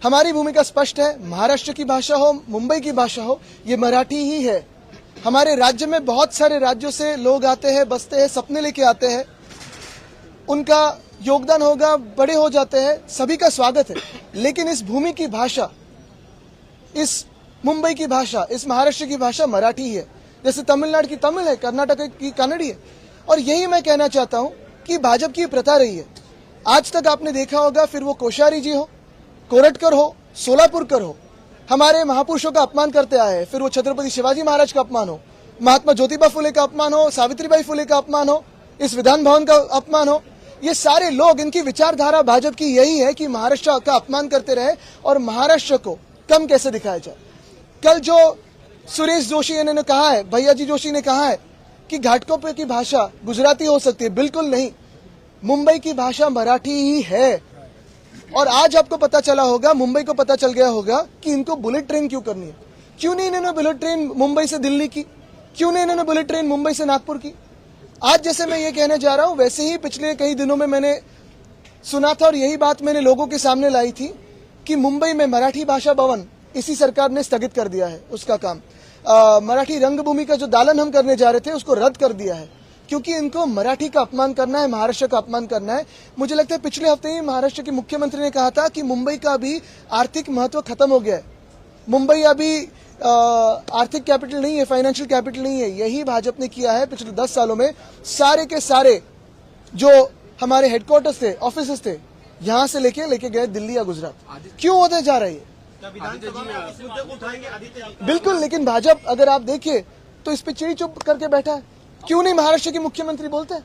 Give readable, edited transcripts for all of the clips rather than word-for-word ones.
हमारी भूमिका स्पष्ट है। महाराष्ट्र की भाषा हो, मुंबई की भाषा हो, ये मराठी ही है। हमारे राज्य में बहुत सारे राज्यों से लोग आते हैं, बसते हैं, सपने लेके आते हैं, उनका योगदान होगा, बड़े हो जाते हैं, सभी का स्वागत है। लेकिन इस भूमि की भाषा, इस मुंबई की भाषा, इस महाराष्ट्र की भाषा मराठी है। जैसे तमिलनाडु की तमिल है, कर्नाटक की कन्नड़ी है। और यही मैं कहना चाहता हूं कि भाजपा की प्रथा रही है। आज तक आपने देखा होगा, फिर वो कोश्यारी जी हो, कोरटकर हो, सोलापुरकर हो, हमारे महापुरुषों का अपमान करते आए हैं। फिर वो छत्रपति शिवाजी महाराज का अपमान हो, महात्मा ज्योतिबा फुले का अपमान हो, सावित्रीबाई फुले का अपमान हो, इस विधान भवन का अपमान हो, ये सारे लोग, इनकी विचारधारा भाजपा की यही है कि महाराष्ट्र का अपमान करते रहे और महाराष्ट्र को कम कैसे दिखाया जाए। कल जो सुरेश जोशी ने कहा है, भैया जी जोशी ने कहा है कि घाटकोपर की भाषा गुजराती हो सकती है, बिल्कुल नहीं। मुंबई की भाषा मराठी ही है। और आज आपको पता चला होगा, मुंबई को पता चल गया होगा कि इनको बुलेट ट्रेन क्यों करनी है। क्यों नहीं इन्होंने बुलेट ट्रेन मुंबई से दिल्ली की, क्यों नहीं इन्होंने बुलेट ट्रेन मुंबई से नागपुर की। आज जैसे मैं ये कहने जा रहा हूं, वैसे ही पिछले कई दिनों में मैंने सुना था और यही बात मैंने लोगों के सामने लाई थी कि मुंबई में मराठी भाषा भवन इसी सरकार ने स्थगित कर दिया है उसका काम। मराठी रंगभूमि का जो दालन हम करने जा रहे थे उसको रद्द कर दिया है, क्योंकि इनको मराठी का अपमान करना है, महाराष्ट्र का अपमान करना है। मुझे लगता है पिछले हफ्ते ही महाराष्ट्र के मुख्यमंत्री ने कहा था कि मुंबई का भी आर्थिक महत्व खत्म हो गया है। मुंबई अभी आर्थिक कैपिटल नहीं है, फाइनेंशियल कैपिटल नहीं है। यही भाजपा ने किया है पिछले 10 सालों में। सारे के सारे जो हमारे हेडक्वार्टर्स थे, ऑफिस थे, यहां से लेके गए दिल्ली या गुजरात। क्यों होते जा रही है? बिल्कुल, लेकिन भाजपा अगर आप देखिए तो इस पे चिड़ी चुप करके बैठा है। क्यों नहीं महाराष्ट्र के मुख्यमंत्री बोलते हैं?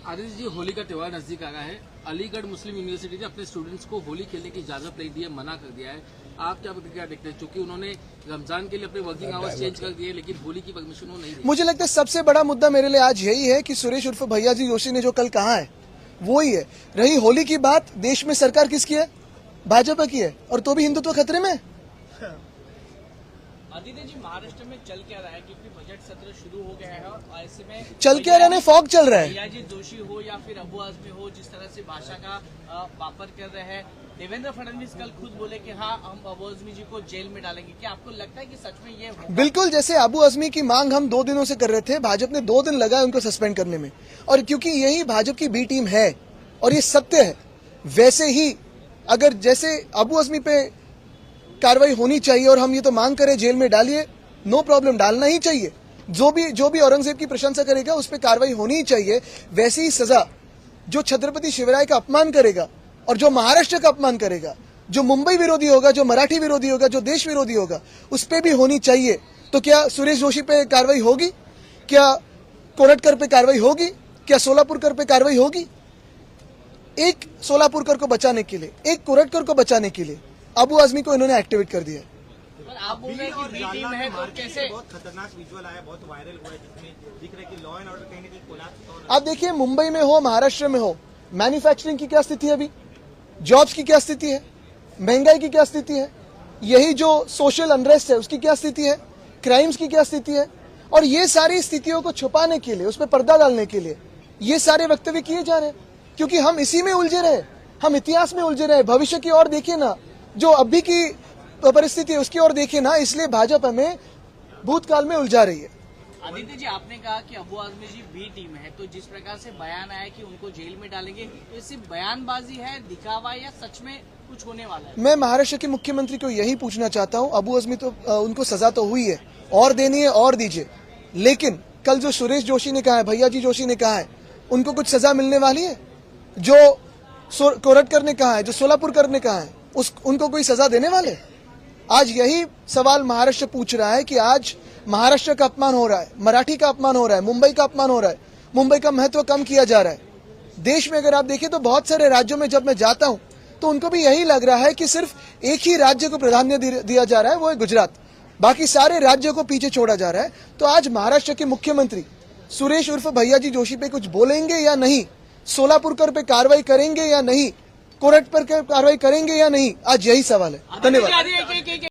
आदित्य जी, होली का त्योहार नजदीक आ रहा है। अलीगढ़ मुस्लिम यूनिवर्सिटी ने अपने स्टूडेंट्स को होली खेलने की इजाजत नहीं दी है, मना कर दिया है। आप क्या देखते हैं? क्योंकि उन्होंने रमजान के लिए अपने वर्किंग आवर्स चेंज कर दिए, लेकिन होली की परमिशन वो नहीं दी। मुझे लगता है सबसे बड़ा मुद्दा मेरे लिए आज यही है कि सुरेश उर्फ भैया जी जोशी ने जो कल कहा है वो ही है। रही होली की बात, देश में सरकार किसकी है? भाजपा की है, और तो भी हिंदुत्व खतरे में। आदित्य जी, महाराष्ट्र में चल क्या रहा है? क्योंकि बजट सत्र शुरू हो गया है और ऐसे में चल क्या रहा है? फॉग चल रहा है। भैया जी जोशी हो या फिर अबू आजमी हो, जिस तरह से भाषा का वापर कर रहे हैं। देवेंद्र फडणवीस कल खुद बोले कि हाँ, हम अबू आजमी जी को जेल में डालेंगे। क्या आपको लगता है कि सच में ये होगा? बिल्कुल, जैसे अबू आजमी की मांग हम 2 दिनों से कर रहे थे, भाजपा ने 2 दिन लगाए उनको सस्पेंड करने में। और क्योंकि यही भाजपा की बी टीम है और ये सत्य है, वैसे ही अगर जैसे अबू आजमी पे कार्रवाई होनी चाहिए और हम ये तो मांग करें जेल में डालिए, नो प्रॉब्लम, डालना ही चाहिए। जो भी औरंगजेब की प्रशंसा करेगा उस पर कार्रवाई होनी ही चाहिए। वैसी ही सजा जो छत्रपति शिवराय का अपमान करेगा और जो महाराष्ट्र का अपमान करेगा, जो मुंबई विरोधी होगा, जो मराठी विरोधी होगा, जो देश विरोधी होगा, उस पर भी होनी चाहिए। तो क्या सुरेश जोशी पे कार्रवाई होगी? क्या कोरटकर पे कार्रवाई होगी? क्या सोलापुरकर पे कार्रवाई होगी? एक सोलापुरकर को बचाने के लिए, एक कोरटकर को बचाने के लिए अबू आजमी को इन्होंने एक्टिवेट कर दिया। आप बोल रहे हैं कि बी टीम है, तो कैसे? बहुत खतरनाक विजुअल आया, बहुत वायरल हुआ है, जिसमें दिख रहा है कि लॉ एंड ऑर्डर कहीं ना कहीं कोलैप्स। आप देखिए, मुंबई में हो, महाराष्ट्र में हो, मैन्युफैक्चरिंग की क्या स्थिति है अभी, जॉब्स की क्या स्थिति है, महंगाई की क्या स्थिति है, यही जो सोशल अनरेस्ट है उसकी क्या स्थिति है, क्राइम्स की क्या स्थिति है। और ये सारी स्थितियों को छुपाने के लिए, उस पर पर्दा डालने के लिए ये सारे वक्तव्य किए जा रहे हैं, क्योंकि हम इसी में उलझे रहे, हम इतिहास में उलझे रहे। भविष्य की ओर देखिए ना, जो अभी की परिस्थिति है उसकी ओर देखिए ना। इसलिए भाजपा हमें भूतकाल में उलझा रही है। आदित्य जी, आपने कहा कि अबू आजमी जी बी टीम है, तो जिस प्रकार से बयान आया कि उनको जेल में डालेंगे, तो ये सिर्फ बयानबाजी है, दिखावा, या सच में कुछ होने वाला है? मैं महाराष्ट्र के मुख्यमंत्री को यही पूछना चाहता हूं, अबू आजमी तो उनको सजा तो हुई है, और देनी है और दीजिए। लेकिन कल जो सुरेश जोशी ने कहा है, भैया जी जोशी ने कहा है, उनको कुछ सजा मिलने वाली है? जो कोरटकर ने कहा है, जो सोलापुरकर ने कहा है, उनको कोई सजा देने वाले? आज यही सवाल महाराष्ट्र पूछ रहा है कि आज महाराष्ट्र का अपमान हो रहा है, मराठी का अपमान हो रहा है, मुंबई का अपमान हो रहा है, मुंबई का महत्व कम किया जा रहा है। देश में अगर आप देखें तो बहुत सारे राज्यों में जब मैं जाता हूं तो उनको भी यही लग रहा है कि सिर्फ एक ही राज्य को प्राधान्य दिया जा रहा है, वो है गुजरात। बाकी सारे राज्यों को पीछे छोड़ा जा रहा है। तो आज महाराष्ट्र के मुख्यमंत्री सुरेश उर्फ भैया जी जोशी पे कुछ बोलेंगे या नहीं, सोलापुरकर पे कार्रवाई करेंगे या नहीं, कोरट पर कार्रवाई करेंगे या नहीं, आज यही सवाल है। धन्यवाद।